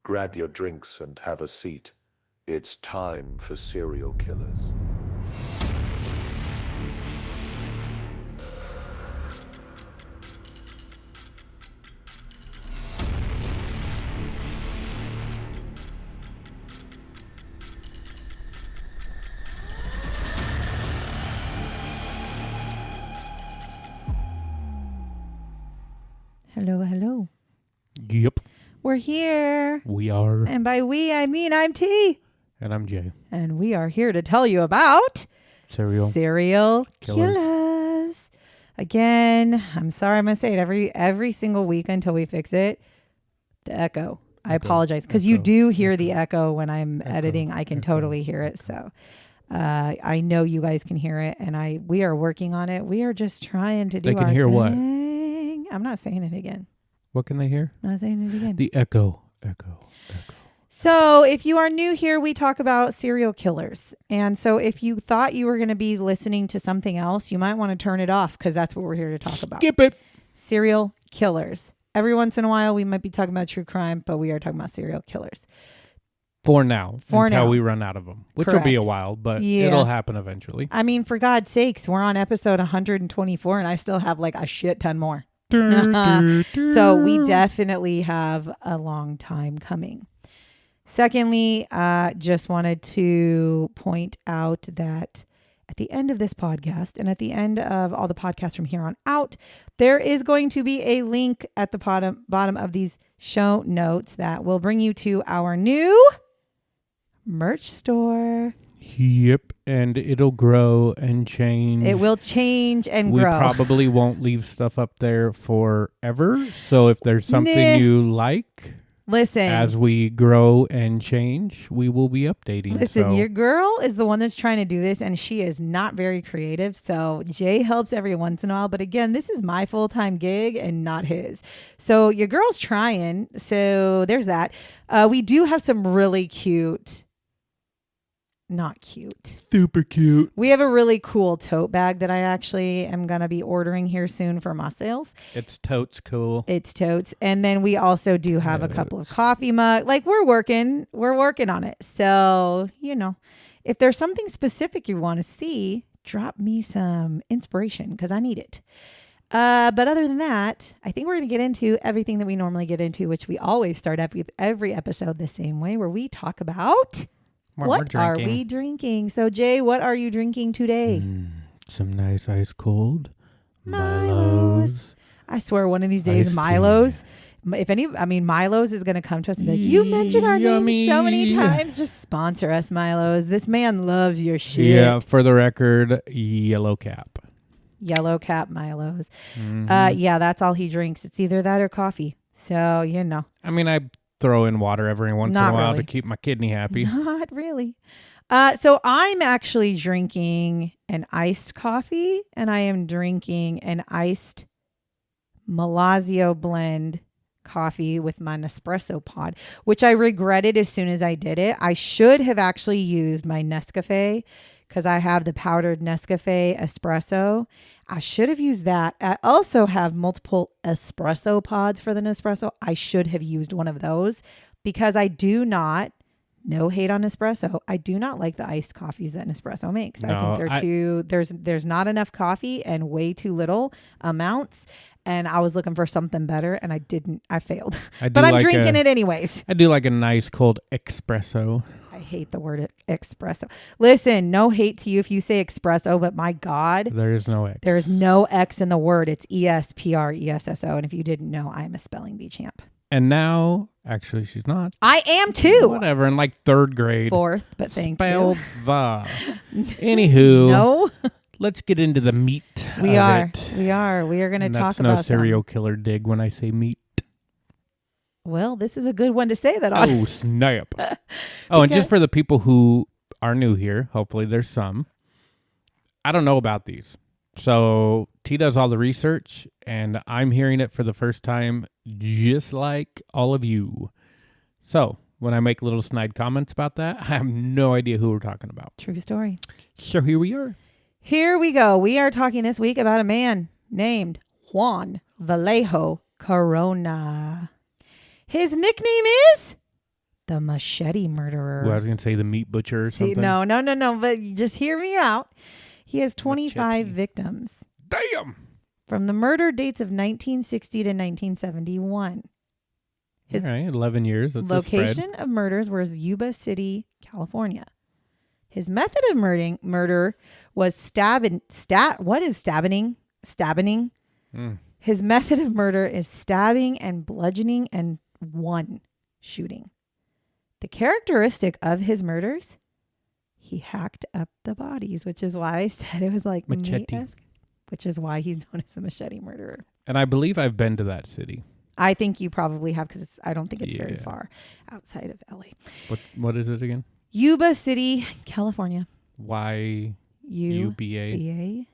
Grab your drinks and have a seat. It's time for serial killers. Hello, hello. Yep. We're here. We are. And by we, I mean I'm T. And I'm Jay. And we are here to tell you about Serial killers. Again, I'm sorry, I'm going to say it every single week until we fix it. The echo. I apologize because you do hear the echo when I'm editing. I can totally hear it. So I know you guys can hear it, and we are working on it. We are just trying to do They can our hear thing. what? I'm not saying it again. What can they hear? Not saying it again. The echo. So if you are new here, we talk about serial killers. And so if you thought you were going to be listening to something else, you might want to turn it off because that's what we're here to talk about. Skip it. Serial killers. Every once in a while, we might be talking about true crime, but we are talking about serial killers. For now. Until we run out of them, which will be a while, but it'll happen eventually. I mean, for God's sakes, we're on episode 124 and I still have like a shit ton more. So we definitely have a long time coming. Secondly, just wanted to point out that at the end of this podcast and at the end of all the podcasts from here on out, there is going to be a link at the bottom of these show notes that will bring you to our new merch store. Yep, and it'll grow and change. It will change and grow. We probably won't leave stuff up there forever. So if there's something you like, listen, as we grow and change, we will be updating. Listen, your girl is the one that's trying to do this, and she is not very creative. So Jay helps every once in a while. But again, this is my full-time gig and not his. So your girl's trying. So there's that. We do have some really cute... Not cute. Super cute. We have a really cool tote bag that I actually am going to be ordering here soon for myself. It's totes cool. It's totes. And then we also do have a couple of coffee mugs. Like we're working on it. So, if there's something specific you want to see, drop me some inspiration because I need it. But other than that, I think we're going to get into everything that we normally get into, which we always start up with every episode the same way, where we talk about... What are we drinking? So, Jay, what are you drinking today? Some nice ice cold Milos. I swear one of these days, Milos. Milos is going to come to us and be like, you mentioned our name so many times. Just sponsor us, Milos. This man loves your shit. Yeah, for the record, Yellow Cap. Yellow Cap Milos. Yeah, that's all he drinks. It's either that or coffee. So, I mean, I throw in water every once in a while to keep my kidney happy. Not really. So I'm actually drinking an iced coffee, and I am drinking an iced Malazio blend coffee with my Nespresso pod, which I regretted as soon as I did it. I should have actually used my Nescafe because I have the powdered Nescafe espresso. I should have used that. I also have multiple espresso pods for the Nespresso. I should have used one of those because I do not, no hate on Nespresso, I do not like the iced coffees that Nespresso makes. No, I think there's not enough coffee and way too little amounts. And I was looking for something better and I failed. But I'm drinking it anyways. I do like a nice cold espresso. I hate the word espresso. Listen, no hate to you if you say espresso, but my God. There is no X. There is no X in the word. It's ESPRESSO. And if you didn't know, I'm a spelling bee champ. And now, actually, she's not. I am too. Whatever, in like third grade. Fourth, but thank you. Spelled the. Anywho. No. Let's get into the meat. We are going to talk about that's no serial killer dig when I say meat. Well, this is a good one to say that on. Oh, snap. And just for the people who are new here, hopefully there's some. I don't know about these. So T does all the research, and I'm hearing it for the first time, just like all of you. So when I make little snide comments about that, I have no idea who we're talking about. True story. So here we are. Here we go. We are talking this week about a man named Juan Vallejo Corona. His nickname is the machete murderer. Well, I was going to say the meat butcher or something. No. But you just hear me out. He has 25 Machete. victims. Damn. From the murder dates of 1960 to 1971. His All right, 11 years. That's a spread. location of murders was Yuba City, California. His method of murder was stabbing. What is stabbing? Stabbing. His method of murder is stabbing and bludgeoning and one shooting. The characteristic of his murders, he hacked up the bodies, which is why I said it was like Machete. meat-esque, which is why he's known as a machete murderer. And I believe I've been to that city. I think you probably have because I don't think it's very far outside of LA. What is it again? Yuba City, California. YUBA. UBA.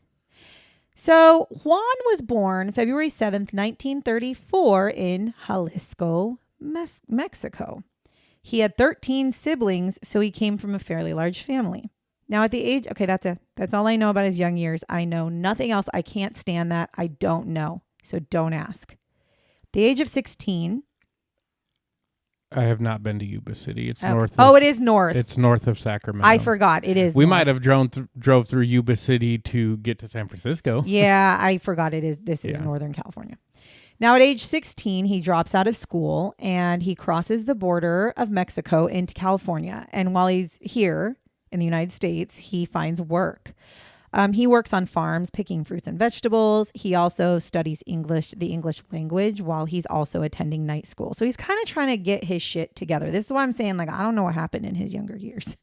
So Juan was born February 7th, 1934 in Jalisco, Mexico. He had 13 siblings, so he came from a fairly large family. Now at the age, okay, that's all I know about his young years. I know nothing else. I can't stand that. I don't know. So don't ask. The age of 16. I have not been to Yuba City. It's Okay. north. It is north. It's north of Sacramento. I forgot. It is. We north. might have drove through Yuba City to get to San Francisco. Yeah, I forgot it is. This is Northern California. Now at age 16, he drops out of school and he crosses the border of Mexico into California. And while he's here in the United States, he finds work. He works on farms, picking fruits and vegetables. He also studies the English language, while he's also attending night school. So he's kind of trying to get his shit together. This is why I'm saying, like, I don't know what happened in his younger years.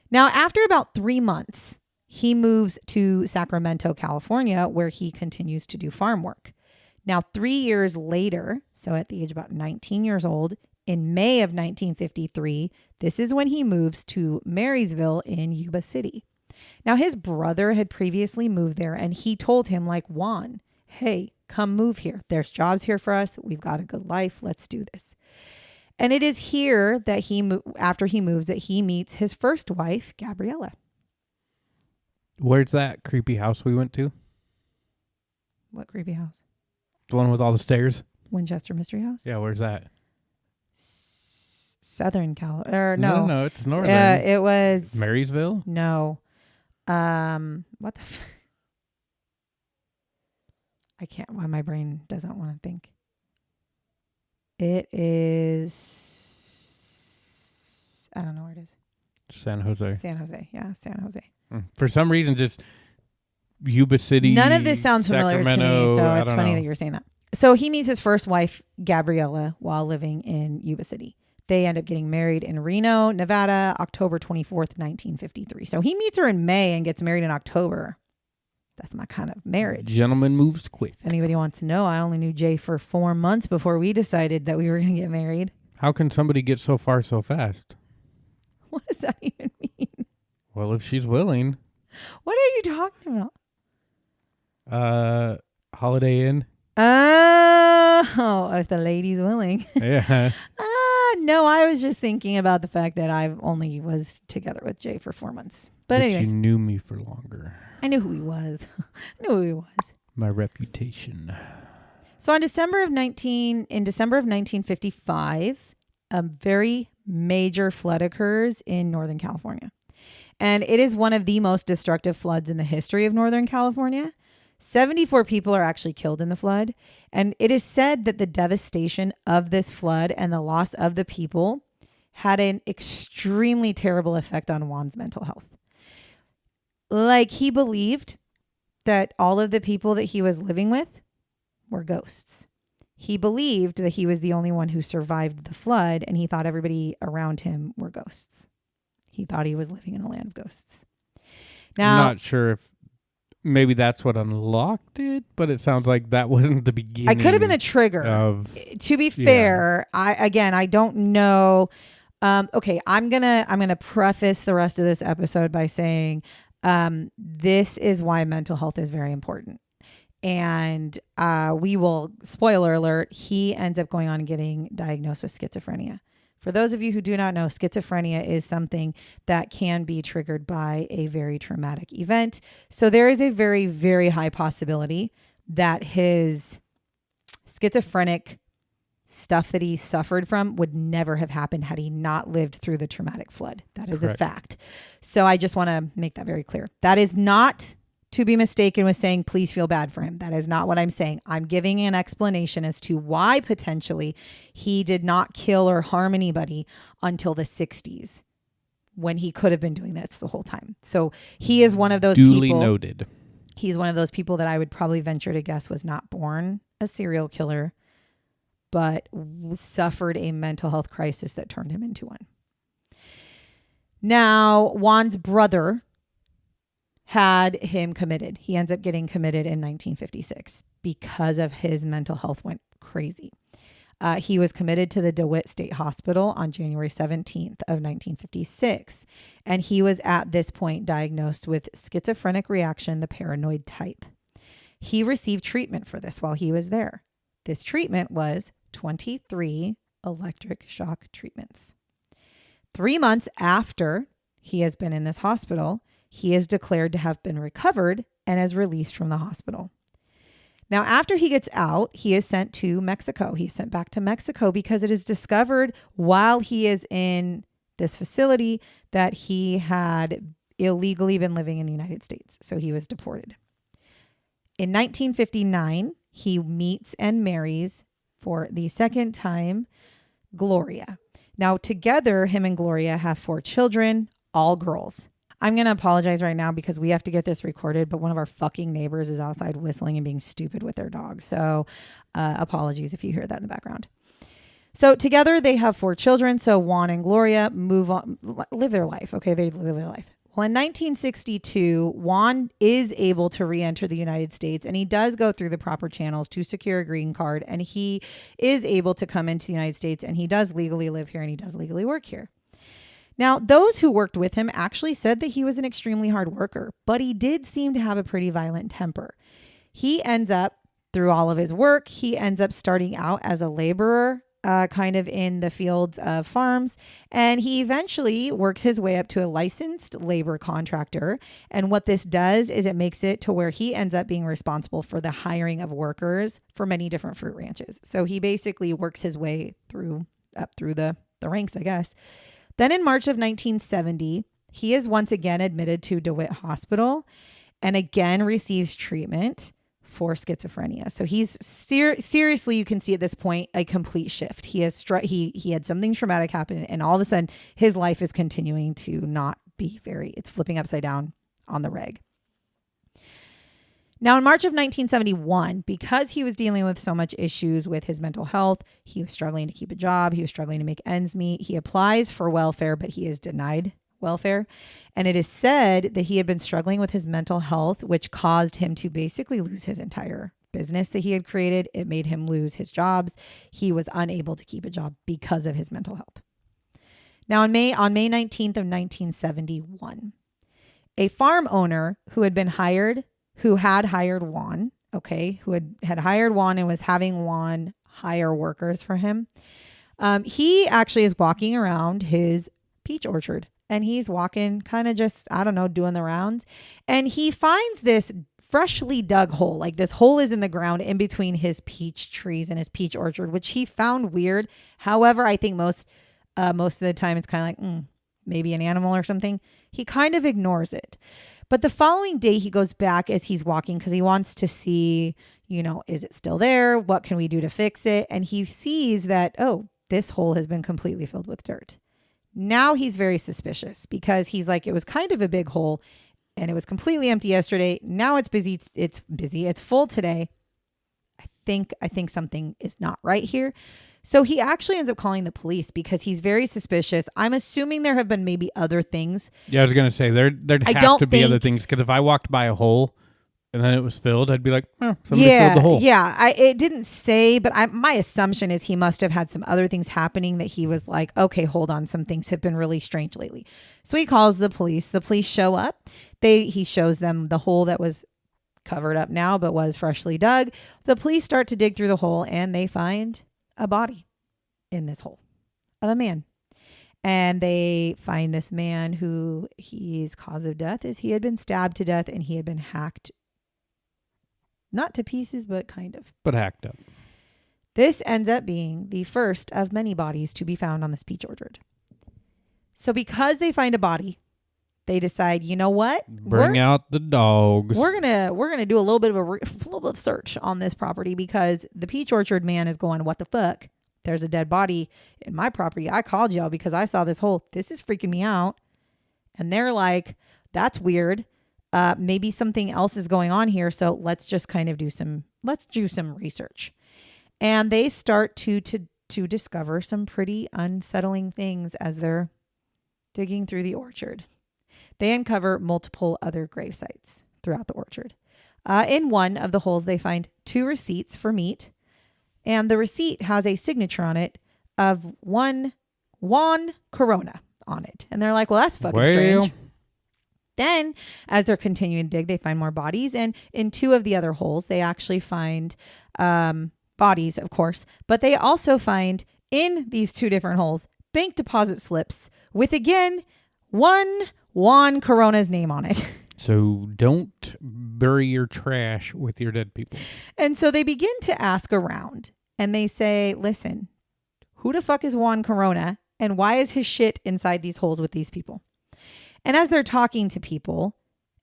Now, after about 3 months, he moves to Sacramento, California, where he continues to do farm work. Now, 3 years later, so at the age of about 19 years old, in May of 1953, this is when he moves to Marysville in Yuba City. Now, his brother had previously moved there, and he told him, like, Juan, hey, come move here. There's jobs here for us. We've got a good life. Let's do this. And it is here that after he moves, that he meets his first wife, Gabriella. Where's that creepy house we went to? What creepy house? The one with all the stairs? Winchester Mystery House? Yeah, where's that? Southern California. No, it's northern. It was Marysville? No. What the I can't, why my brain doesn't want to think. It is, I don't know where it is. San Jose. San Jose. Yeah, San Jose. For some reason, just Yuba City. None of this sounds familiar to me, so it's funny that you're saying that. So he meets his first wife, Gabriella, while living in Yuba City. They end up getting married in Reno, Nevada, October 24th, 1953. So he meets her in May and gets married in October. That's my kind of marriage. Gentleman moves quick. If anybody wants to know, I only knew Jay for 4 months before we decided that we were going to get married. How can somebody get so far so fast? What does that even mean? Well, if she's willing. What are you talking about? Holiday Inn. Oh, if the lady's willing. Yeah. No, I was just thinking about the fact that I only was together with Jay for 4 months. But anyways. You knew me for longer. I knew who he was. My reputation. So in December of 1955, a very major flood occurs in Northern California. And it is one of the most destructive floods in the history of Northern California. 74 people are actually killed in the flood. And it is said that the devastation of this flood and the loss of the people had an extremely terrible effect on Juan's mental health. Like, he believed that all of the people that he was living with were ghosts. He believed that he was the only one who survived the flood, and he thought everybody around him were ghosts. He thought he was living in a land of ghosts. Now, I'm not sure if maybe that's what unlocked it, but it sounds like that wasn't the beginning. I could have been a trigger. To be fair, I don't know. Okay, I'm gonna preface the rest of this episode by saying this is why mental health is very important. And we will, spoiler alert, he ends up going on and getting diagnosed with schizophrenia. For those of you who do not know, schizophrenia is something that can be triggered by a very traumatic event. So there is a very, very high possibility that his schizophrenic stuff that he suffered from would never have happened had he not lived through the traumatic flood. That is Correct. a fact. So I just want to make that very clear. That is not to be mistaken with saying, please feel bad for him. That is not what I'm saying. I'm giving an explanation as to why potentially he did not kill or harm anybody until the 60s, when he could have been doing this the whole time. So he is one of those Duly people. noted. He's one of those people that I would probably venture to guess was not born a serial killer, but suffered a mental health crisis that turned him into one. Now, Juan's brother had him committed. He ends up getting committed in 1956 because of his mental health went crazy. He was committed to the DeWitt State Hospital on January 17th of 1956. And he was at this point diagnosed with schizophrenic reaction, the paranoid type. He received treatment for this while he was there. This treatment was 23 electric shock treatments. 3 months after he has been in this hospital, he is declared to have been recovered and is released from the hospital. Now, after he gets out, he is sent to Mexico. He is sent back to Mexico because it is discovered while he is in this facility that he had illegally been living in the United States. So he was deported. In 1959, he meets and marries for the second time Gloria. Now, together, him and Gloria have 4 children, all girls. I'm going to apologize right now because we have to get this recorded, but one of our fucking neighbors is outside whistling and being stupid with their dog. So apologies if you hear that in the background. So together they have 4 children. So Juan and Gloria move on, live their life. Okay, they live their life. Well, in 1962, Juan is able to re-enter the United States, and he does go through the proper channels to secure a green card, and he is able to come into the United States, and he does legally live here, and he does legally work here. Now, those who worked with him actually said that he was an extremely hard worker, but he did seem to have a pretty violent temper. He ends up, through all of his work, he ends up starting out as a laborer, kind of in the fields of farms, and he eventually works his way up to a licensed labor contractor. And what this does is it makes it to where he ends up being responsible for the hiring of workers for many different fruit ranches. So he basically works his way up through the ranks, I guess. Then in March of 1970, he is once again admitted to DeWitt Hospital and again receives treatment for schizophrenia. So he's seriously, you can see at this point, a complete shift. He had something traumatic happen, and all of a sudden his life is continuing to not be it's flipping upside down on the reg. Now, in March of 1971, because he was dealing with so much issues with his mental health, he was struggling to keep a job. He was struggling to make ends meet. He applies for welfare, but he is denied welfare. And it is said that he had been struggling with his mental health, which caused him to basically lose his entire business that he had created. It made him lose his jobs. He was unable to keep a job because of his mental health. Now, on May 19th of 1971, a farm owner who had hired Juan, who had hired Juan and was having Juan hire workers for him. He actually is walking around his peach orchard, and he's walking kind of just, doing the rounds. And he finds this freshly dug hole. Like, this hole is in the ground in between his peach trees and his peach orchard, which he found weird. However, I think most of the time it's kind of like, maybe an animal or something. He kind of ignores it. But the following day, he goes back as he's walking because he wants to see, is it still there? What can we do to fix it? And he sees that, this hole has been completely filled with dirt. Now he's very suspicious because he's like, it was kind of a big hole and it was completely empty yesterday. Now it's busy. It's busy. It's full today. I think something is not right here. So he actually ends up calling the police because he's very suspicious. I'm assuming there have been maybe other things. Yeah, I was going to say there'd have to be other things, because if I walked by a hole and then it was filled, I'd be like, somebody filled the hole. Yeah, it didn't say, but my assumption is he must have had some other things happening that he was like, okay, hold on, some things have been really strange lately. So he calls the police. The police show up. He shows them the hole that was covered up now but was freshly dug. The police start to dig through the hole and they find a body in this hole of a man. And they find this man who his cause of death is he had been stabbed to death and he had been hacked, not to pieces, but kind of. But hacked up. This ends up being the first of many bodies to be found on this peach orchard. So because they find a body, they decide, you know what? Bring out the dogs. We're gonna do a little bit of little bit of search on this property because the peach orchard man is going, what the fuck? There's a dead body in my property. I called y'all because I saw this hole. This is freaking me out. And they're like, that's weird. Maybe something else is going on here. So let's just kind of do some research. And they start to discover some pretty unsettling things as they're digging through the orchard. They uncover multiple other grave sites throughout the orchard. In one of the holes, they find 2 receipts for meat. And the receipt has a signature on it of one Juan Corona on it. And they're like, well, that's fucking strange. Then, as they're continuing to dig, they find more bodies. And in 2 of the other holes, they actually find bodies, of course. But they also find, in these 2 different holes, bank deposit slips with, again, one Juan Corona's name on it. So don't bury your trash with your dead people. And so they begin to ask around. And they say, listen, who the fuck is Juan Corona? And why is his shit inside these holes with these people? And as they're talking to people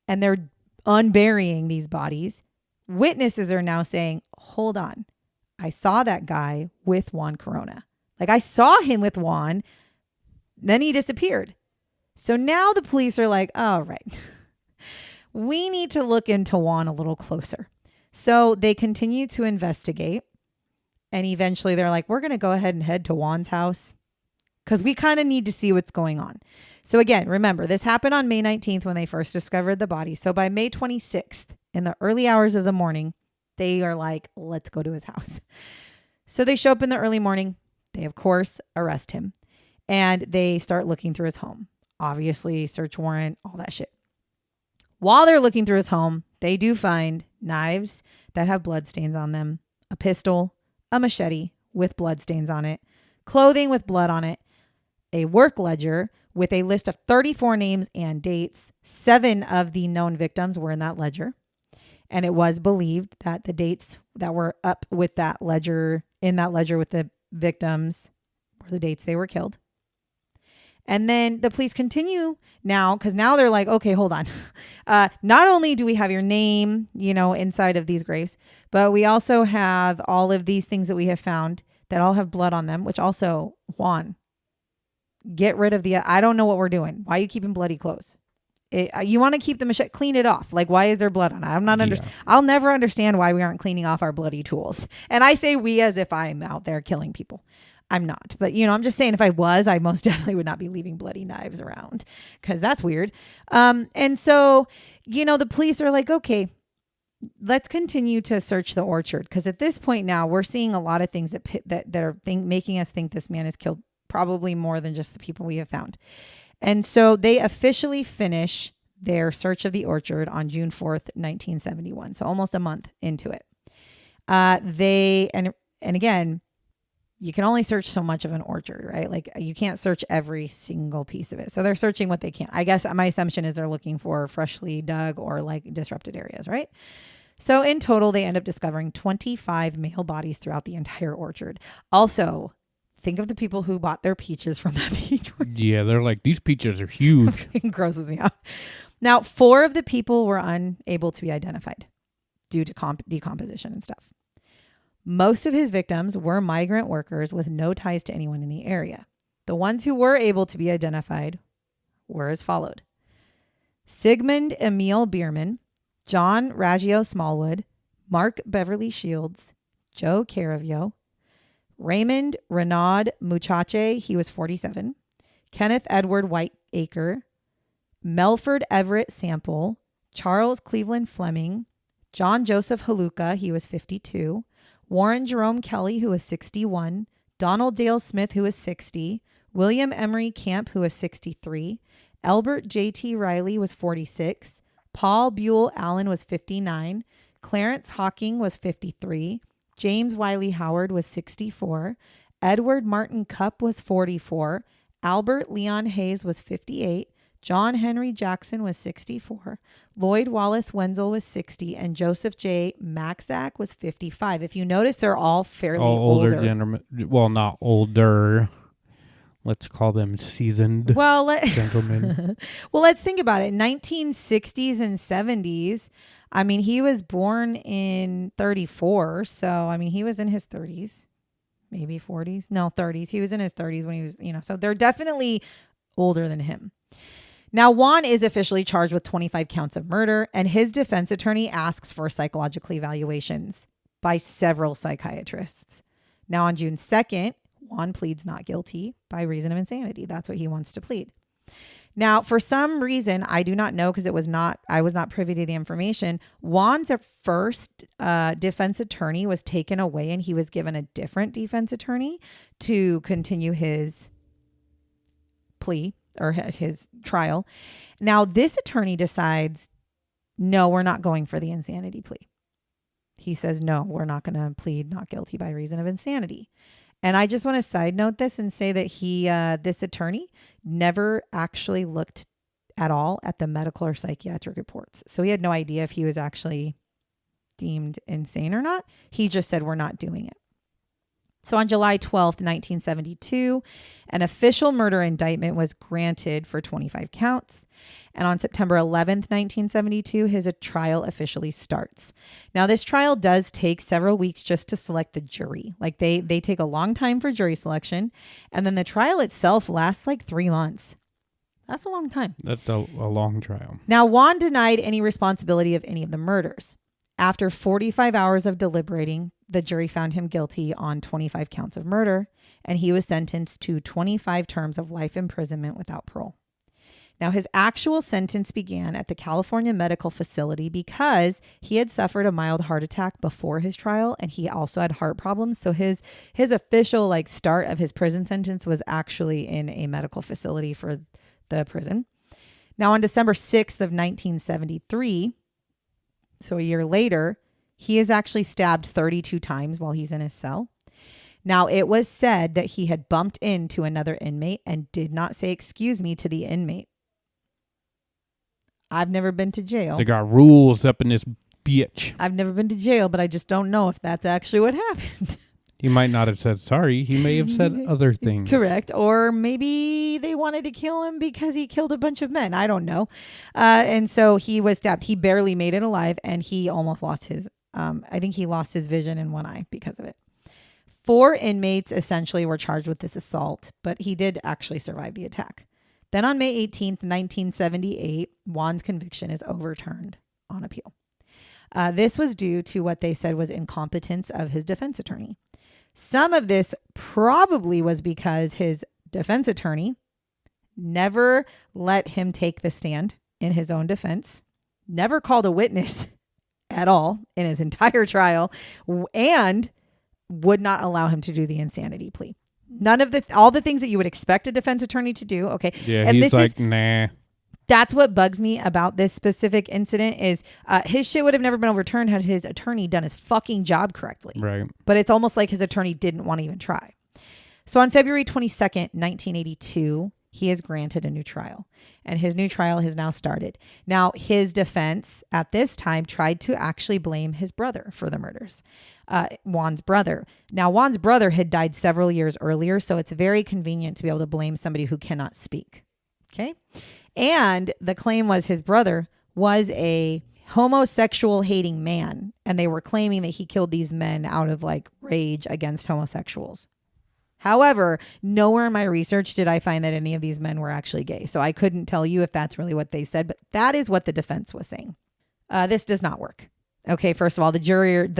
and they're unburying these bodies, witnesses are now saying, hold on. I saw that guy with Juan Corona. Like I saw him with Juan. Then he disappeared. So now the police are like, all right, we need to look into Juan a little closer. So they continue to investigate. And eventually they're like, we're going to go ahead and head to Juan's house because we kind of need to see what's going on. So again, remember, this happened on May 19th when they first discovered the body. So by May 26th, in the early hours of the morning, they are like, let's go to his house. So they show up in the early morning. They, of course, arrest him. And they start looking through his home. Obviously, search warrant, all that shit. While they're looking through his home, they do find knives that have bloodstains on them, a pistol, a machete with bloodstains on it, clothing with blood on it, a work ledger with a list of 34 names and dates. 7 of the known victims were in that ledger. And it was believed that the dates that were up with that ledger, in that ledger with the victims, were the dates they were killed. And then the police continue now, because now they're like, okay, hold on. Not only do we have your name, inside of these graves, but we also have all of these things that we have found that all have blood on them, which also, Juan, get rid of I don't know what we're doing. Why are you keeping bloody clothes? You want to keep the machete, clean it off. Like, why is there blood on it? I'm not I'll never understand why we aren't cleaning off our bloody tools. And I say we as if I'm out there killing people. I'm not. But, I'm just saying if I was, I most definitely would not be leaving bloody knives around because that's weird. And so, the police are like, okay, let's continue to search the orchard. Because at this point now, we're seeing a lot of things that are making us think this man is killed, probably more than just the people we have found. And so they officially finish their search of the orchard on June 4th, 1971. So almost a month into it. And again, you can only search so much of an orchard, right? Like you can't search every single piece of it. So they're searching what they can. I guess my assumption is they're looking for freshly dug or like disrupted areas, right? So in total, they end up discovering 25 male bodies throughout the entire orchard. Also, think of the people who bought their peaches from that peach orchard. Yeah, they're like, these peaches are huge. It grosses me out. Now, 4 of the people were unable to be identified due to decomposition and stuff. Most of his victims were migrant workers with no ties to anyone in the area. The ones who were able to be identified were as followed. Sigmund Emil Bierman, John Raggio Smallwood, Mark Beverly Shields, Joe Caravio, Raymond Renaud Muchache, he was 47, Kenneth Edward Whiteacre, Melford Everett Sample, Charles Cleveland Fleming, John Joseph Haluka, he was 52, Warren Jerome Kelly, who was 61, Donald Dale Smith, who was 60, William Emery Camp, who was 63, Albert J.T. Riley was 46, Paul Buell Allen was 59, Clarence Hawking was 53, James Wiley Howard was 64, Edward Martin Cupp was 44, Albert Leon Hayes was 58, John Henry Jackson was 64. Lloyd Wallace Wenzel was 60. And Joseph J. Maxack was 55. If you notice, they're all fairly older older. Gentlemen. Well, not older. Let's call them seasoned gentlemen. Well, let's think about it. 1960s and 70s. I mean, he was born in 34. So, I mean, he was in his 30s, maybe 40s. No, 30s. He was in his 30s when he was, so they're definitely older than him. Now, Juan is officially charged with 25 counts of murder, and his defense attorney asks for psychological evaluations by several psychiatrists. Now, on June 2nd, Juan pleads not guilty by reason of insanity. That's what he wants to plead. Now, for some reason, I do not know because I was not privy to the information. Juan's first defense attorney was taken away and he was given a different defense attorney to continue his plea or his trial. Now, this attorney decides, no, we're not going for the insanity plea. He says, no, we're not going to plead not guilty by reason of insanity. And I just want to side note this and say that this attorney never actually looked at all at the medical or psychiatric reports. So he had no idea if he was actually deemed insane or not. He just said, we're not doing it. So on July 12th, 1972, an official murder indictment was granted for 25 counts. And on September 11th, 1972, his trial officially starts. Now, this trial does take several weeks just to select the jury. Like they take a long time for jury selection. And then the trial itself lasts like 3 months. That's a long time. That's a long trial. Now, Juan denied any responsibility of any of the murders. After 45 hours of deliberating, the jury found him guilty on 25 counts of murder, and he was sentenced to 25 terms of life imprisonment without parole. Now, his actual sentence began at the California Medical Facility because he had suffered a mild heart attack before his trial, and he also had heart problems. So his official start of his prison sentence was actually in a medical facility for the prison. Now, on December 6th of 1973, so a year later, he is actually stabbed 32 times while he's in his cell. Now, it was said that he had bumped into another inmate and did not say excuse me to the inmate. I've never been to jail. They got rules up in this bitch. I've never been to jail, but I just don't know if that's actually what happened. He might not have said sorry. He may have said other things. Correct. Or maybe they wanted to kill him because he killed a bunch of men. I don't know. And so he was stabbed. He barely made it alive, and he almost lost his, I think he lost his vision in one eye because of it. 4 inmates essentially were charged with this assault, but he did actually survive the attack. Then on May 18th, 1978, Juan's conviction is overturned on appeal. This was due to what they said was incompetence of his defense attorney. Some of this probably was because his defense attorney never let him take the stand in his own defense, never called a witness at all in his entire trial, and would not allow him to do the insanity plea. All the things that you would expect a defense attorney to do. Okay. Yeah, and he's nah. That's what bugs me about this specific incident is his shit would have never been overturned had his attorney done his fucking job correctly. Right. But it's almost like his attorney didn't want to even try. So on February 22nd, 1982, he is granted a new trial, and his new trial has now started. Now, his defense at this time tried to actually blame his brother for the murders, Juan's brother. Now, Juan's brother had died several years earlier, so it's very convenient to be able to blame somebody who cannot speak. Okay. And the claim was his brother was a homosexual hating man, and they were claiming that he killed these men out of rage against homosexuals. However, nowhere in my research did I find that any of these men were actually gay. So I couldn't tell you if that's really what they said, but that is what the defense was saying. This does not work. Okay, first of all, the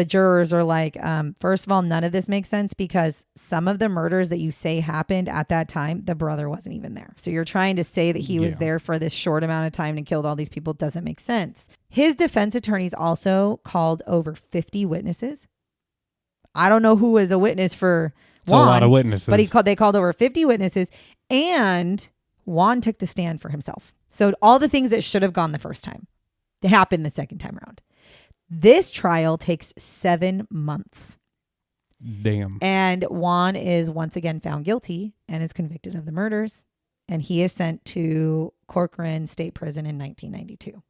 jurors are like, first of all, none of this makes sense because some of the murders that you say happened at that time, the brother wasn't even there. So you're trying to say that he was there for this short amount of time and killed all these people. It doesn't make sense. His defense attorneys also called over 50 witnesses. I don't know who was a witness for Juan. It's a lot of witnesses. But they called over 50 witnesses, and Juan took the stand for himself. So all the things that should have gone the first time happened the second time around. This trial takes 7 months. Damn. And Juan is once again found guilty and is convicted of the murders. And he is sent to Corcoran State Prison in 1992.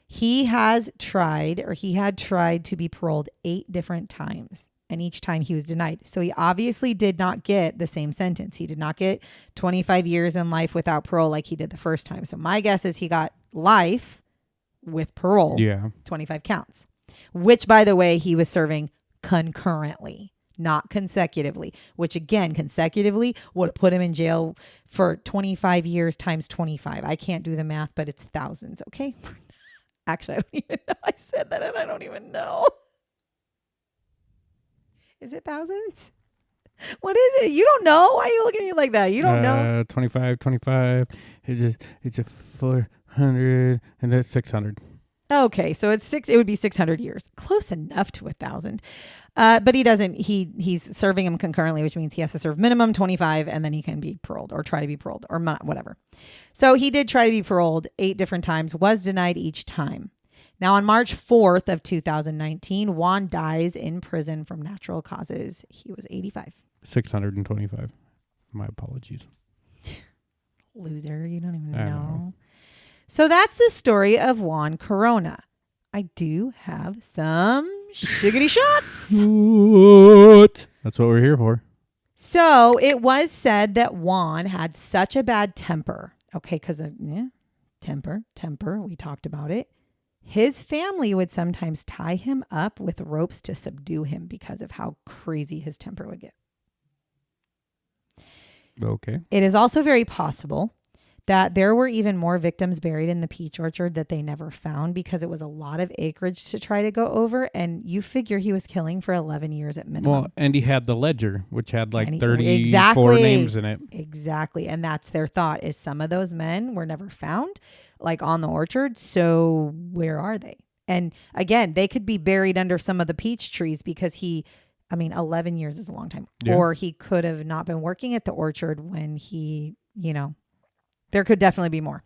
He had tried to be paroled 8 different times, and each time he was denied. So he obviously did not get the same sentence. He did not get 25 years in life without parole like he did the first time. So my guess is he got life with parole. Yeah. 25 counts, which, by the way, he was serving concurrently, not consecutively, which again, consecutively would have put him in jail for 25 years times 25. I can't do the math, but it's thousands. Okay. Actually, I don't even know. I said that and I don't even know. Is it thousands? What is it? You don't know? Why are you looking at me like that? You don't know? 25. It's a 400 and that's 600. Okay, so it would be 600 years. Close enough to 1,000. But he doesn't. He's serving them concurrently, which means he has to serve minimum 25 and then he can be paroled or try to be paroled or not, whatever. So he did try to be paroled 8 different times, was denied each time. Now, on March 4th of 2019, Juan dies in prison from natural causes. He was 85. 625. My apologies. Loser. You don't even know. So that's the story of Juan Corona. I do have some shiggity shots. What? That's what we're here for. So it was said that Juan had such a bad temper. Okay, because of temper. We talked about it. His family would sometimes tie him up with ropes to subdue him because of how crazy his temper would get. Okay. It is also very possible that there were even more victims buried in the peach orchard that they never found because it was a lot of acreage to try to go over. And you figure he was killing for 11 years at minimum. Well, and he had the ledger, which had like 34 names in it. Exactly. And that's their thought is some of those men were never found like on the orchard. So where are they? And again, they could be buried under some of the peach trees because 11 years is a long time. Yeah. Or he could have not been working at the orchard when he, there could definitely be more.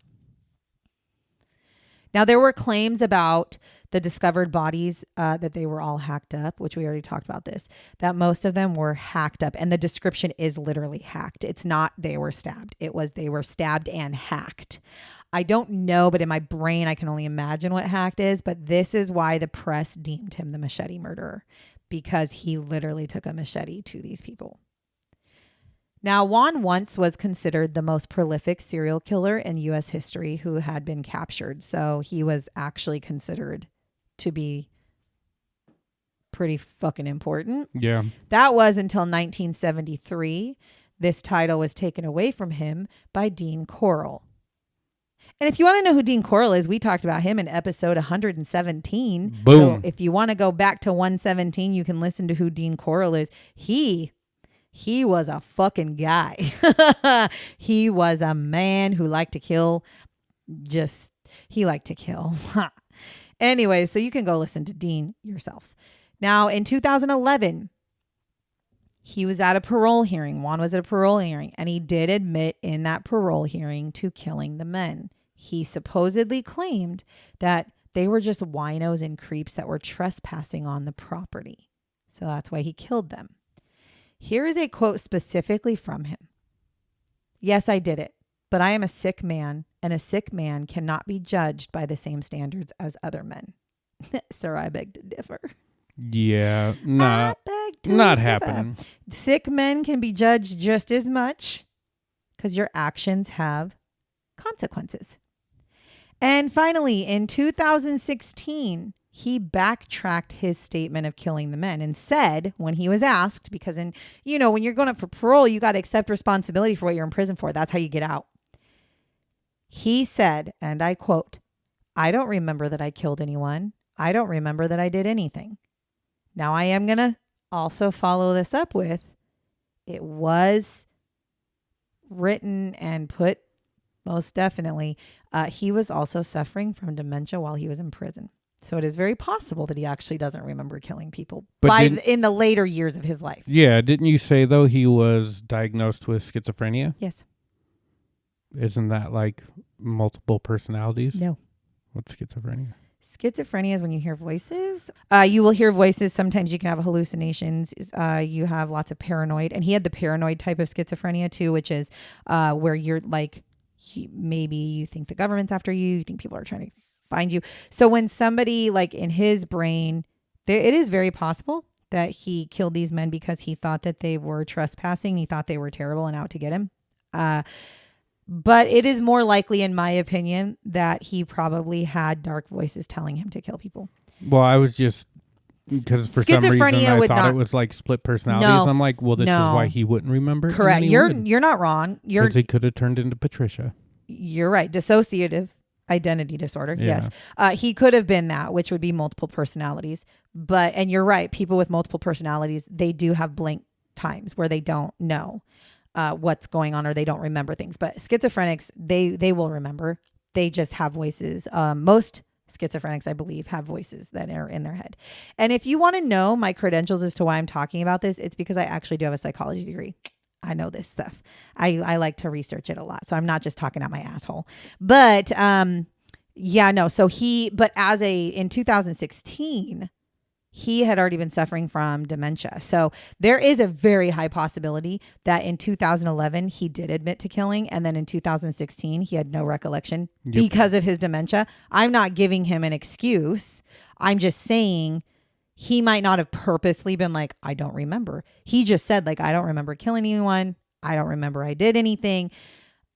Now, there were claims about the discovered bodies that they were all hacked up, which we already talked about this, that most of them were hacked up. And the description is literally hacked. It's not they were stabbed. It was they were stabbed and hacked. I don't know, but in my brain, I can only imagine what hacked is. But this is why the press deemed him the machete murderer, because he literally took a machete to these people. Now, Juan once was considered the most prolific serial killer in U.S. history who had been captured. So he was actually considered to be pretty fucking important. Yeah. That was until 1973. This title was taken away from him by Dean Corll. And if you want to know who Dean Corll is, we talked about him in episode 117. Boom. So if you want to go back to 117, you can listen to who Dean Corll is. He was a fucking guy. He was a man who liked to kill. He liked to kill. Anyway, so you can go listen to Dean yourself. Now, in 2011, he was at a parole hearing. Juan was at a parole hearing, and he did admit in that parole hearing to killing the men. He supposedly claimed that they were just winos and creeps that were trespassing on the property. So that's why he killed them. Here is a quote specifically from him. "Yes, I did it, but I am a sick man, and a sick man cannot be judged by the same standards as other men." Sir, I beg to differ. Yeah, not happening. Sick men can be judged just as much because your actions have consequences. And finally, in 2016, he backtracked his statement of killing the men and said, when he was asked, because when you're going up for parole, you got to accept responsibility for what you're in prison for. That's how you get out. He said, and I quote, "I don't remember that I killed anyone. I don't remember that I did anything." Now, I am going to also follow this up with, it was written and put, most definitely, he was also suffering from dementia while he was in prison. So it is very possible that he actually doesn't remember killing people in the later years of his life. Yeah. Didn't you say, though, he was diagnosed with schizophrenia? Yes. Isn't that like multiple personalities? No. What's schizophrenia? Schizophrenia is when you hear voices. You will hear voices. Sometimes you can have hallucinations. You have lots of paranoid. And he had the paranoid type of schizophrenia too, which is where you're like, maybe you think the government's after you. You think people are trying to find you. So when somebody like in his brain, it is very possible that he killed these men because he thought that they were trespassing. He thought they were terrible and out to get him. But it is more likely, in my opinion, that he probably had dark voices telling him to kill people. Well, I was just, because for some reason I thought it was like split personalities. No, I'm like, well, this is why he wouldn't remember. Correct. You're not wrong. Because he could have turned into Patricia. You're right. Dissociative identity disorder. Yeah. Yes. He could have been that, which would be multiple personalities. And you're right. People with multiple personalities, they do have blank times where they don't know what's going on or they don't remember things. But schizophrenics, they will remember. They just have voices. Most schizophrenics, I believe, have voices that are in their head. And if you want to know my credentials as to why I'm talking about this, it's because I actually do have a psychology degree. I know this stuff. I like to research it a lot. So I'm not just talking out my asshole. But So in 2016, he had already been suffering from dementia. So there is a very high possibility that in 2011, he did admit to killing. And then in 2016, he had no recollection because of his dementia. I'm not giving him an excuse. I'm just saying he might not have purposely been like, I don't remember. He just said, like, I don't remember killing anyone. I don't remember I did anything.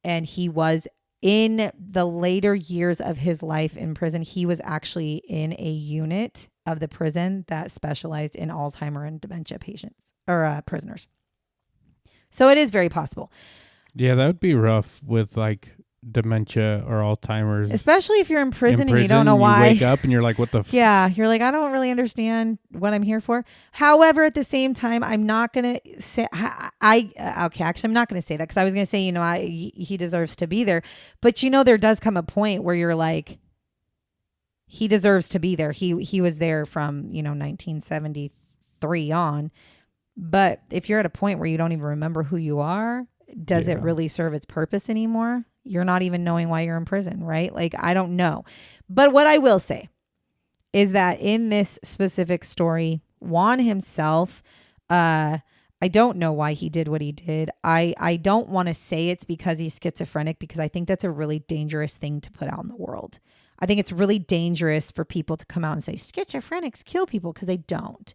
And he was in the later years of his life in prison. He was actually in a unit of the prison that specialized in Alzheimer and dementia patients or prisoners. So it is very possible. Yeah, that would be rough with like dementia or Alzheimer's. Especially if you're in prison and you don't know why. You wake up and you're like, what the Yeah, you're like, I don't really understand what I'm here for. However, at the same time, I'm not going to say, I'm not going to say that because I was going to say, he deserves to be there. But, there does come a point where you're like, he deserves to be there. He was there from, 1973 on. But if you're at a point where you don't even remember who you are, does it really serve its purpose anymore? You're not even knowing why you're in prison, right? Like, I don't know. But what I will say is that in this specific story, Juan himself, I don't know why he did what he did. I don't want to say it's because he's schizophrenic because I think that's a really dangerous thing to put out in the world. I think it's really dangerous for people to come out and say schizophrenics kill people because they don't.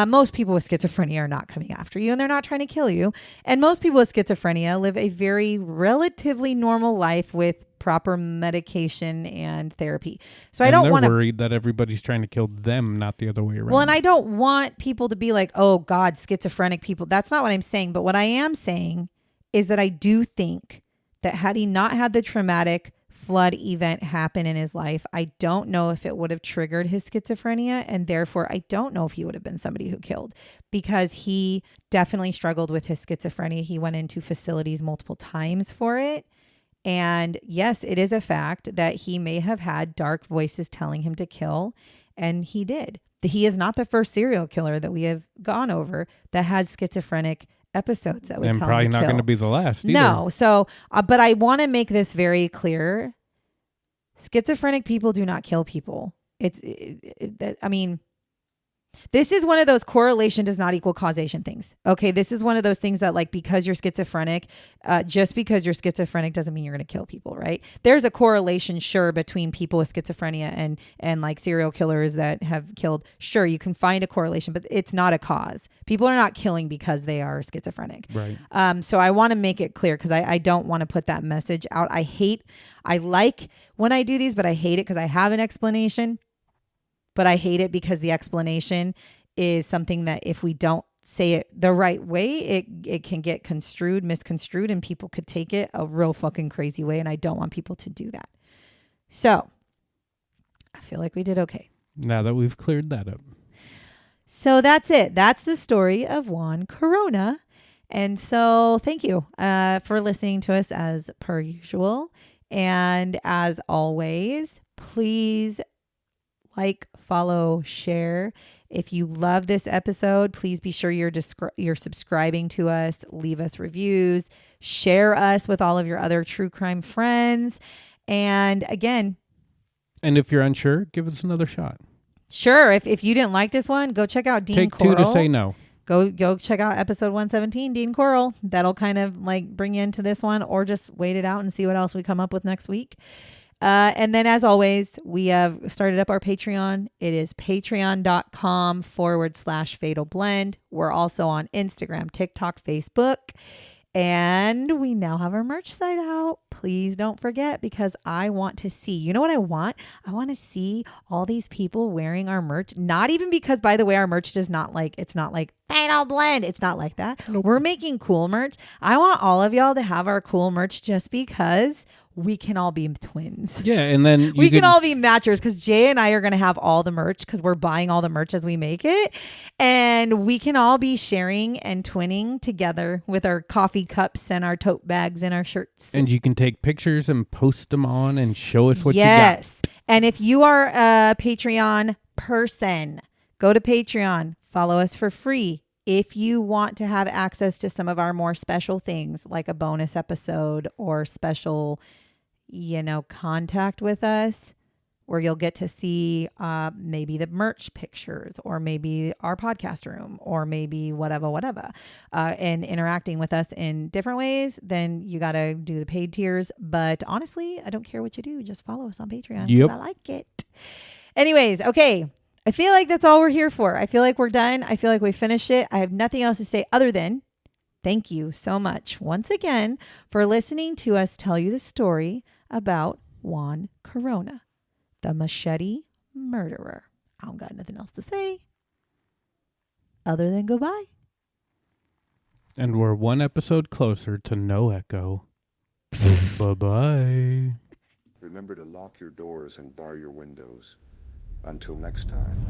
Most people with schizophrenia are not coming after you and they're not trying to kill you. And most people with schizophrenia live a very relatively normal life with proper medication and therapy. So I don't want to worried that everybody's trying to kill them, not the other way around. Well, and I don't want people to be like, oh God, schizophrenic people. That's not what I'm saying. But what I am saying is that I do think that had he not had the traumatic flood event happen in his life, I don't know if it would have triggered his schizophrenia. And therefore, I don't know if he would have been somebody who killed because he definitely struggled with his schizophrenia. He went into facilities multiple times for it. And yes, it is a fact that he may have had dark voices telling him to kill. And he did. He is not the first serial killer that we have gone over that had schizophrenic episodes that would tell him to kill. And probably not going to be the last either. No. So, but I want to make this very clear. Schizophrenic people do not kill people. This is one of those correlation does not equal causation things. Okay. This is one of those things that like, because you're schizophrenic, just because you're schizophrenic doesn't mean you're going to kill people, right? There's a correlation, sure, between people with schizophrenia and like serial killers that have killed. Sure. You can find a correlation, but it's not a cause. People are not killing because they are schizophrenic. Right. So I want to make it clear because I don't want to put that message out. I like when I do these, but I hate it because I have an explanation. But I hate it because the explanation is something that if we don't say it the right way, it can get misconstrued, and people could take it a real fucking crazy way. And I don't want people to do that. So I feel like we did okay. Now that we've cleared that up. So that's it. That's the story of Juan Corona. And so thank you for listening to us as per usual. And as always, please like, follow, share. If you love this episode, please be sure you're subscribing to us, leave us reviews, share us with all of your other true crime friends. And again. And if you're unsure, give us another shot. Sure. If you didn't like this one, go check out Dean Take Coral. two to say no. go check out episode 117, Dean Coral. That'll kind of like bring you into this one, or just wait it out and see what else we come up with next week. And then as always, we have started up our Patreon. It is patreon.com/Fatal Blend. We're also on Instagram, TikTok, Facebook. And we now have our merch site out. Please don't forget, because I want to see, you know what I want? I want to see all these people wearing our merch. Not even because, by the way, our merch does not like, it's not like Fatal Blend. It's not like that. Nope. We're making cool merch. I want all of y'all to have our cool merch just because we can all be twins. Yeah, and then we can all be matchers, because Jay and I are going to have all the merch because we're buying all the merch as we make it. And we can all be sharing and twinning together with our coffee cups and our tote bags and our shirts. And you can take pictures and post them on and show us what you got. Yes. And if you are a Patreon person, go to Patreon, follow us for free. If you want to have access to some of our more special things, like a bonus episode or special, contact with us, where you'll get to see maybe the merch pictures, or maybe our podcast room, or maybe whatever, and interacting with us in different ways, then you got to do the paid tiers. But honestly, I don't care what you do. Just follow us on Patreon. Yep. I like it. Anyways, okay. I feel like that's all we're here for. I feel like we're done. I feel like we finished it. I have nothing else to say other than thank you so much once again for listening to us tell you the story about Juan Corona, the machete murderer. I don't got nothing else to say other than goodbye. And we're one episode closer to no echo. Bye-bye. Remember to lock your doors and bar your windows. Until next time.